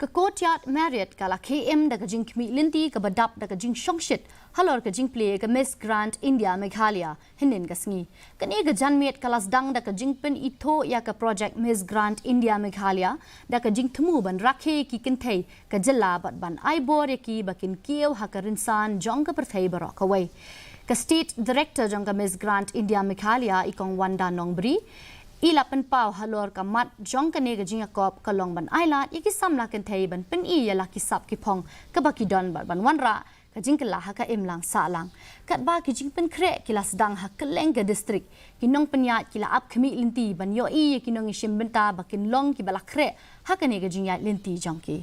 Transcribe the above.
Ke Courtyard Marriott kala KM da kajing kmi linti ke badap da kajing shongshit halor kajing Plie ke Miss Grand India Meghalaya hinin kasngi. Kani ke janmiet kalas dang da kajing pen ito ya ke project Miss Grand India Meghalaya da kajing temu ban rakhe ki kintei ke jela bat ban aibor ya ki bakin kiew hakarinsan jong ke perthei barok away. Ke State Director jong ke Miss Grand India Meghalaya ikong Wanda Nongbri ila pen pau halor ka mat jong kane ga jinga kop kalong ban island iki samla ken thei ban pen I ya la ki sap ki phong ka ba ki don ban wanra ka jing ka la ha ka imlang sa lang kat ba ki jing pen kre ki las dang ha keleng ga district kinong penya ki la ap khmi linti ban yo I kinong ishim benta ba kin long ki bala kre ha kane ga jinga linti jong ki